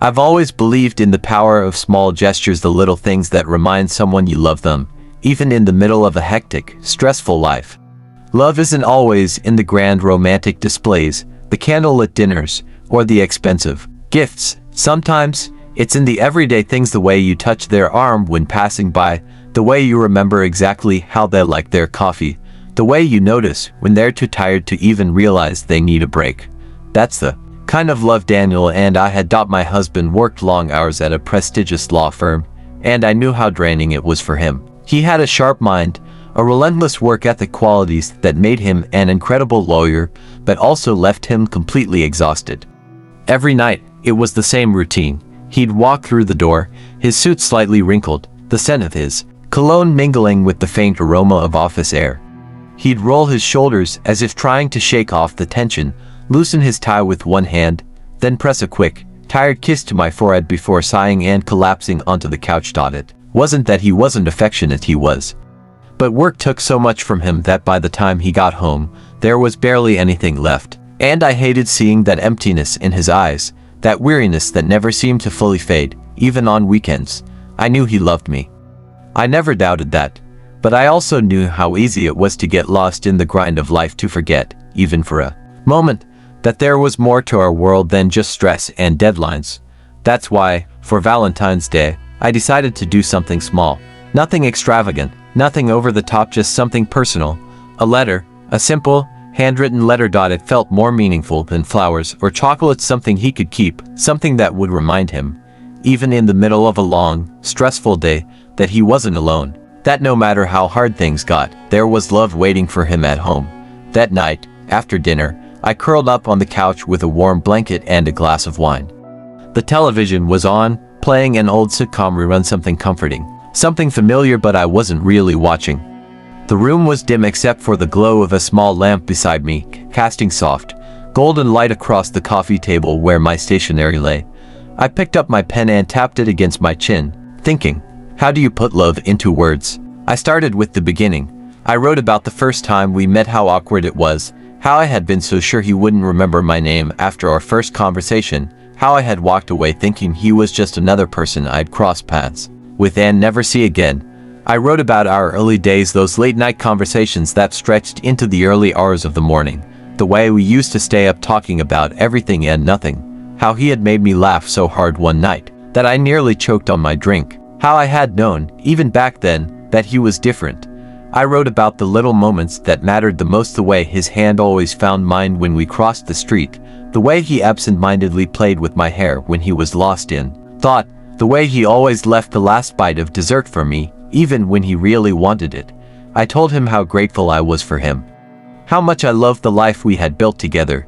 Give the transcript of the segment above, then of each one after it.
I've always believed in the power of small gestures, the little things that remind someone you love them, even in the middle of a hectic, stressful life. Love isn't always in the grand romantic displays, the candlelit dinners, or the expensive gifts. Sometimes, it's in the everyday things, the way you touch their arm when passing by, the way you remember exactly how they like their coffee, the way you notice when they're too tired to even realize they need a break. That's the kind of love Daniel and I had. My husband worked long hours at a prestigious law firm, and I knew how draining it was for him. He had a sharp mind, a relentless work ethic, qualities that made him an incredible lawyer, but also left him completely exhausted. Every night, it was the same routine. He'd walk through the door, his suit slightly wrinkled, the scent of his cologne mingling with the faint aroma of office air. He'd roll his shoulders as if trying to shake off the tension, loosen his tie with one hand, then press a quick, tired kiss to my forehead before sighing and collapsing onto the couch. It wasn't that he wasn't affectionate, he was. But work took so much from him that by the time he got home, there was barely anything left. And I hated seeing that emptiness in his eyes, that weariness that never seemed to fully fade, even on weekends. I knew he loved me. I never doubted that. But I also knew how easy it was to get lost in the grind of life, to forget, even for a moment, that there was more to our world than just stress and deadlines. That's why, for Valentine's Day, I decided to do something small. Nothing extravagant, nothing over the top, just something personal. A letter, a simple, handwritten letter. It felt more meaningful than flowers or chocolates, something he could keep, something that would remind him, even in the middle of a long, stressful day, that he wasn't alone. That no matter how hard things got, there was love waiting for him at home. That night, after dinner, I curled up on the couch with a warm blanket and a glass of wine. The television was on, playing an old sitcom rerun, something comforting, something familiar, but I wasn't really watching. The room was dim except for the glow of a small lamp beside me, casting soft, golden light across the coffee table where my stationery lay. I picked up my pen and tapped it against my chin, thinking, how do you put love into words? I started with the beginning. I wrote about the first time we met, how awkward it was, how I had been so sure he wouldn't remember my name after our first conversation, how I had walked away thinking he was just another person I'd cross paths with and never see again. I wrote about our early days, those late night conversations that stretched into the early hours of the morning, the way we used to stay up talking about everything and nothing, how he had made me laugh so hard one night that I nearly choked on my drink, how I had known, even back then, that he was different. I wrote about the little moments that mattered the most, the way his hand always found mine when we crossed the street, the way he absent-mindedly played with my hair when he was lost in thought, the way he always left the last bite of dessert for me, even when he really wanted it. I told him how grateful I was for him, how much I loved the life we had built together.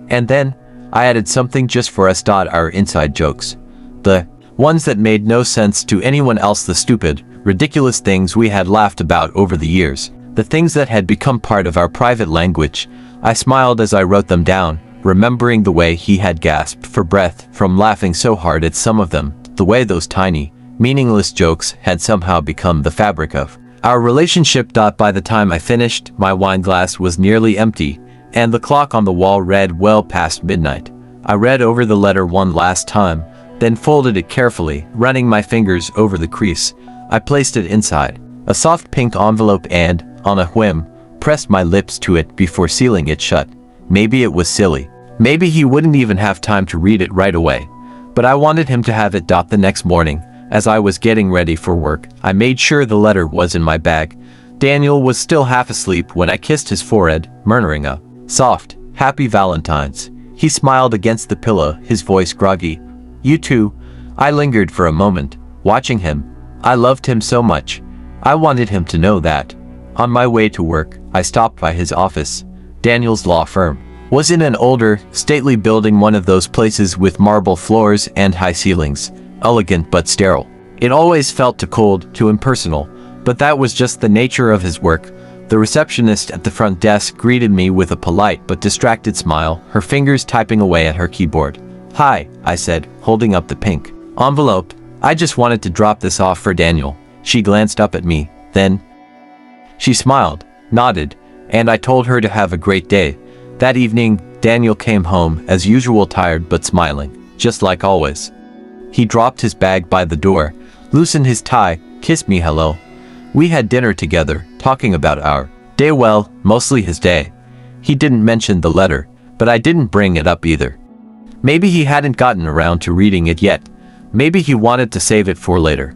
And then, I added something just for us. Our inside jokes. The ones that made no sense to anyone else, the stupid, ridiculous things we had laughed about over the years, the things that had become part of our private language. I smiled as I wrote them down, remembering the way he had gasped for breath from laughing so hard at some of them, the way those tiny, meaningless jokes had somehow become the fabric of our relationship. By the time I finished, my wine glass was nearly empty, and the clock on the wall read well past midnight. I read over the letter one last time, then folded it carefully, running my fingers over the crease. I placed it inside a soft pink envelope and, on a whim, pressed my lips to it before sealing it shut. Maybe it was silly. Maybe he wouldn't even have time to read it right away. But I wanted him to have it. The next morning, as I was getting ready for work, I made sure the letter was in my bag. Daniel was still half asleep when I kissed his forehead, murmuring a soft, happy Valentines. He smiled against the pillow, his voice groggy. You too. I lingered for a moment, watching him. I loved him so much. I wanted him to know that. On my way to work, I stopped by his office. Daniel's law firm was in an older, stately building, one of those places with marble floors and high ceilings, elegant but sterile. It always felt too cold, too impersonal, but that was just the nature of his work. The receptionist at the front desk greeted me with a polite but distracted smile, her fingers typing away at her keyboard. Hi, I said, holding up the pink envelope. I just wanted to drop this off for Daniel. She glanced up at me, then she smiled, nodded, and I told her to have a great day. That evening, Daniel came home, as usual, tired but smiling, just like always. He dropped his bag by the door, loosened his tie, kissed me hello. We had dinner together, talking about our day, well, mostly his day. He didn't mention the letter, but I didn't bring it up either. Maybe he hadn't gotten around to reading it yet. Maybe he wanted to save it for later.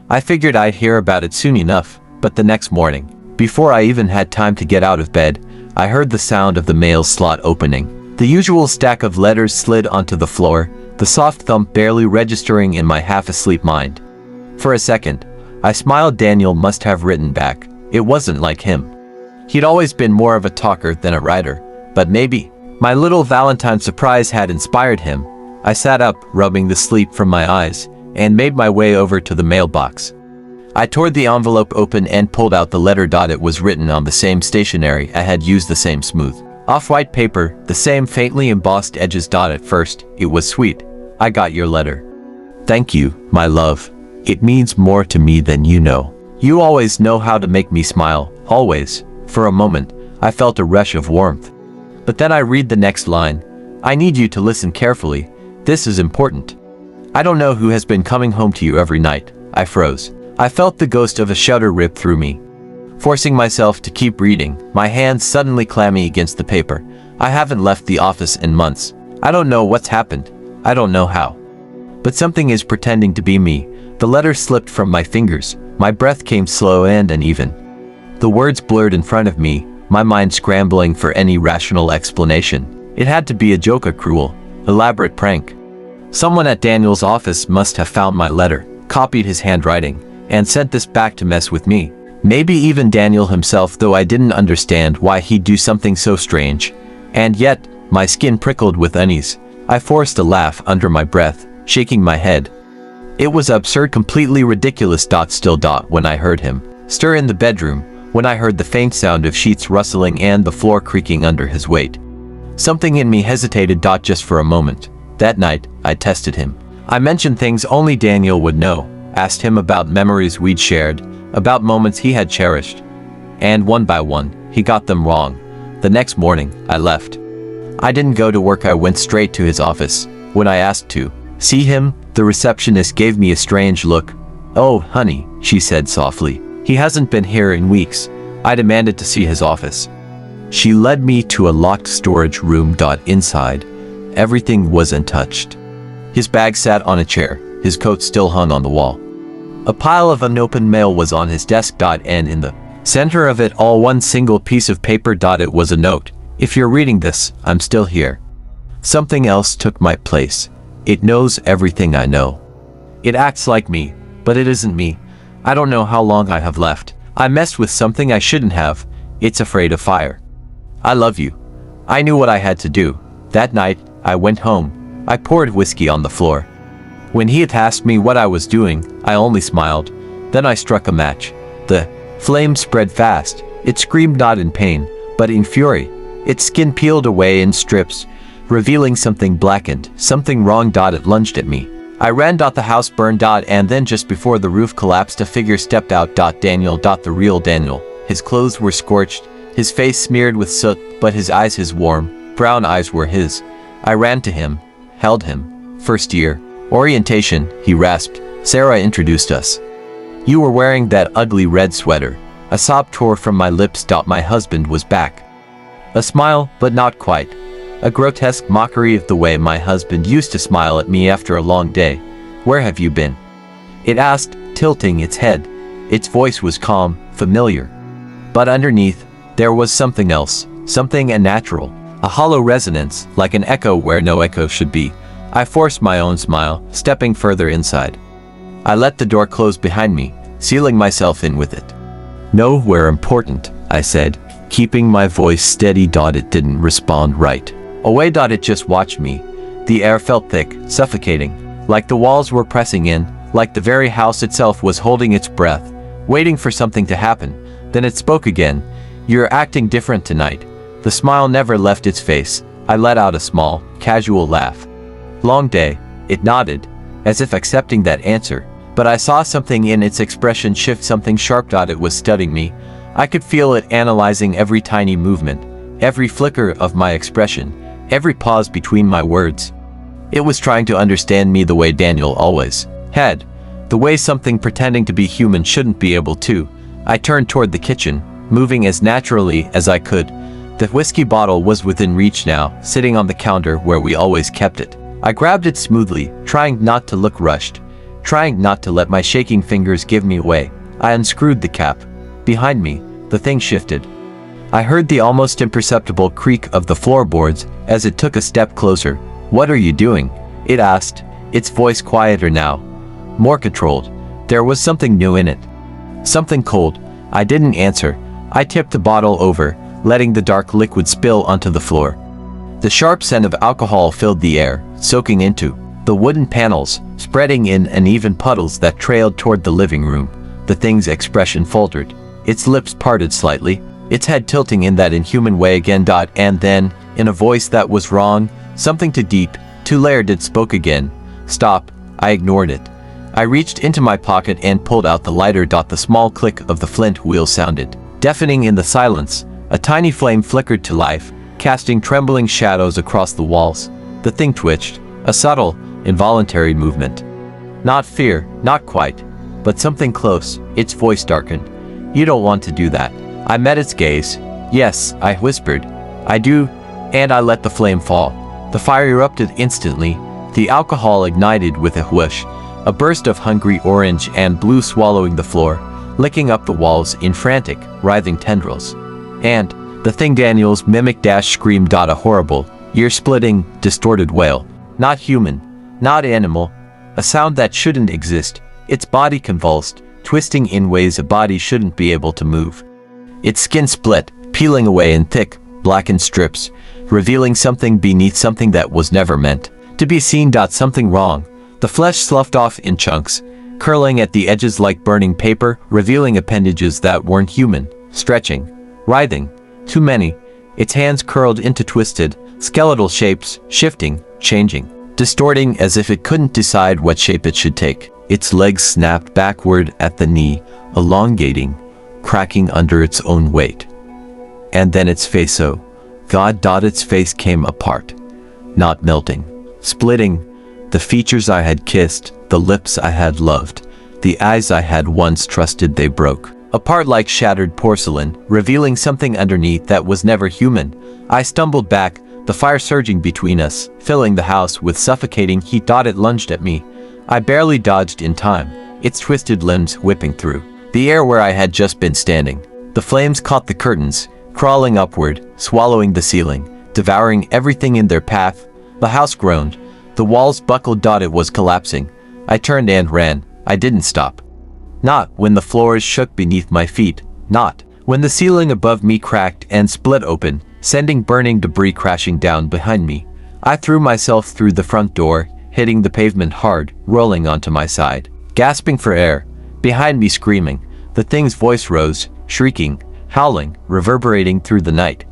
I figured I'd hear about it soon enough, but the next morning, before I even had time to get out of bed, I heard the sound of the mail slot opening. The usual stack of letters slid onto the floor, the soft thump barely registering in my half-asleep mind. For a second, I smiled. Daniel must have written back. It wasn't like him. He'd always been more of a talker than a writer, but maybe my little Valentine surprise had inspired him. I sat up, rubbing the sleep from my eyes, and made my way over to the mailbox. I tore the envelope open and pulled out the letter. It was written on the same stationery. I had used the same smooth, off-white paper, the same faintly embossed edges. At first, it was sweet. I got your letter. Thank you, my love. It means more to me than you know. You always know how to make me smile, always. For a moment, I felt a rush of warmth. But then I read the next line. I need you to listen carefully. This is important. I don't know who has been coming home to you every night. I froze. I felt the ghost of a shudder rip through me. Forcing myself to keep reading, my hands suddenly clammy against the paper. I haven't left the office in months. I don't know what's happened. I don't know how. But something is pretending to be me. The letter slipped from my fingers. My breath came slow and uneven. The words blurred in front of me, my mind scrambling for any rational explanation. It had to be a joke, a cruel, elaborate prank. Someone at Daniel's office must have found my letter, copied his handwriting, and sent this back to mess with me. Maybe even Daniel himself, though I didn't understand why he'd do something so strange. And yet, my skin prickled with unease. I forced a laugh under my breath, shaking my head. It was absurd, completely ridiculous. Still, when I heard him stir in the bedroom, when I heard the faint sound of sheets rustling and the floor creaking under his weight, something in me hesitated. Just for a moment. That night, I tested him. I mentioned things only Daniel would know, asked him about memories we'd shared, about moments he had cherished. And one by one, he got them wrong. The next morning, I left. I didn't go to work. I went straight to his office. When I asked to see him, the receptionist gave me a strange look. Oh, honey, she said softly. He hasn't been here in weeks. I demanded to see his office. She led me to a locked storage room. Inside, everything was untouched. His bag sat on a chair. His coat still hung on the wall. A pile of unopened mail was on his desk. And in the center of it all, one single piece of paper. It was a note. If you're reading this, I'm still here. Something else took my place. It knows everything I know. It acts like me, but it isn't me. I don't know how long I have left. I messed with something I shouldn't have. It's afraid of fire. I love you. I knew what I had to do. That night, I went home. I poured whiskey on the floor. When he had asked me what I was doing, I only smiled. Then I struck a match. The flame spread fast. It screamed not in pain, but in fury. Its skin peeled away in strips, revealing something blackened, something wrong. It lunged at me. I ran. The house burned. And then just before the roof collapsed, a figure stepped out. Daniel. The real Daniel. His clothes were scorched, his face smeared with soot, but his eyes, his warm, brown eyes, were his. I ran to him, held him. First year. Orientation, he rasped. Sarah introduced us. You were wearing that ugly red sweater. A sob tore from my lips. My husband was back. A smile, but not quite. A grotesque mockery of the way my husband used to smile at me after a long day. Where have you been? It asked, tilting its head. Its voice was calm, familiar. But underneath, there was something else, something unnatural. A hollow resonance, like an echo where no echo should be. I forced my own smile, stepping further inside. I let the door close behind me, sealing myself in with it. No, we're important, I said, keeping my voice steady. It didn't respond right away. It just watched me. The air felt thick, suffocating, like the walls were pressing in, like the very house itself was holding its breath, waiting for something to happen. Then it spoke again. You're acting different tonight. The smile never left its face. I let out a small, casual laugh. Long day, it nodded, as if accepting that answer. But I saw something in its expression shift, something sharp. It was studying me. I could feel it analyzing every tiny movement, every flicker of my expression, every pause between my words. It was trying to understand me the way Daniel always had. The way something pretending to be human shouldn't be able to. I turned toward the kitchen, moving as naturally as I could. The whiskey bottle was within reach now, sitting on the counter where we always kept it. I grabbed it smoothly, trying not to look rushed, trying not to let my shaking fingers give me away. I unscrewed the cap. Behind me, the thing shifted. I heard the almost imperceptible creak of the floorboards as it took a step closer. "What are you doing?" it asked, its voice quieter now, more controlled. There was something new in it. Something cold. I didn't answer. I tipped the bottle over, letting the dark liquid spill onto the floor. The sharp scent of alcohol filled the air, soaking into the wooden panels, spreading in uneven puddles that trailed toward the living room. The thing's expression faltered. Its lips parted slightly, its head tilting in that inhuman way again. And then, in a voice that was wrong, something too deep, too layered, it spoke again. "Stop." I ignored it. I reached into my pocket and pulled out the lighter. The small click of the flint wheel sounded deafening in the silence. A tiny flame flickered to life, casting trembling shadows across the walls. The thing twitched, a subtle, involuntary movement. Not fear, not quite, but something close. Its voice darkened. "You don't want to do that." I met its gaze. "Yes," I whispered. "I do," and I let the flame fall. The fire erupted instantly. The alcohol ignited with a whoosh, a burst of hungry orange and blue swallowing the floor, licking up the walls in frantic, writhing tendrils. And the thing Daniel's mimic screamed. A horrible, ear-splitting, distorted wail. Not human, not animal, a sound that shouldn't exist. Its body convulsed, twisting in ways a body shouldn't be able to move. Its skin split, peeling away in thick, blackened strips, revealing something beneath something that was never meant to be seen. Something wrong. The flesh sloughed off in chunks, curling at the edges like burning paper, revealing appendages that weren't human, stretching, writhing. Too many. Its hands curled into twisted, skeletal shapes, shifting, changing, distorting as if it couldn't decide what shape it should take. Its legs snapped backward at the knee, elongating, cracking under its own weight. And then its face, oh God! Its face came apart. Not melting, splitting. The features I had kissed, the lips I had loved, the eyes I had once trusted, they broke apart like shattered porcelain, revealing something underneath that was never human. I stumbled back, the fire surging between us, filling the house with suffocating heat. It lunged at me. I barely dodged in time, its twisted limbs whipping through the air where I had just been standing. The flames caught the curtains, crawling upward, swallowing the ceiling, devouring everything in their path. The house groaned. The walls buckled. It was collapsing. I turned and ran. I didn't stop. Not when the floors shook beneath my feet. Not when the ceiling above me cracked and split open, sending burning debris crashing down behind me. I threw myself through the front door, hitting the pavement hard, rolling onto my side, gasping for air. Behind me, screaming. The thing's voice rose, shrieking, howling, reverberating through the night.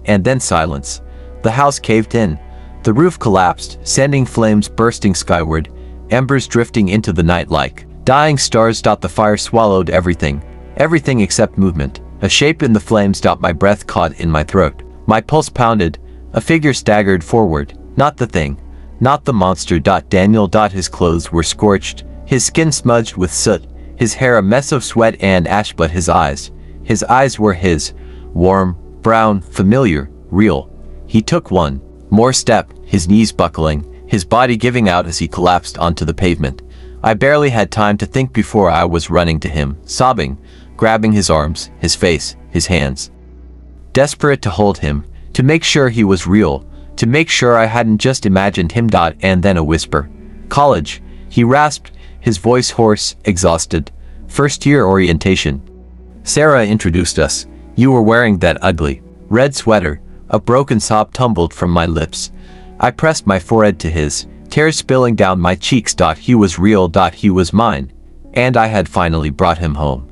And then silence. The house caved in. The roof collapsed, sending flames bursting skyward, embers drifting into the night like dying stars. The fire swallowed everything, everything except movement. A shape in the flames. My breath caught in my throat. My pulse pounded. A figure staggered forward. Not the thing. Not the monster. Daniel. His clothes were scorched, his skin smudged with soot, his hair a mess of sweat and ash, but his eyes were his, warm, brown, familiar, real. He took one more step, his knees buckling, his body giving out as he collapsed onto the pavement. I barely had time to think before I was running to him, sobbing, grabbing his arms, his face, his hands. Desperate to hold him, to make sure he was real, to make sure I hadn't just imagined him. And then a whisper. "College," he rasped, his voice hoarse, exhausted. "First-year orientation. Sarah introduced us. You were wearing that ugly red sweater." A broken sob tumbled from my lips. I pressed my forehead to his, tears spilling down my cheeks. He was real. He was mine. And I had finally brought him home.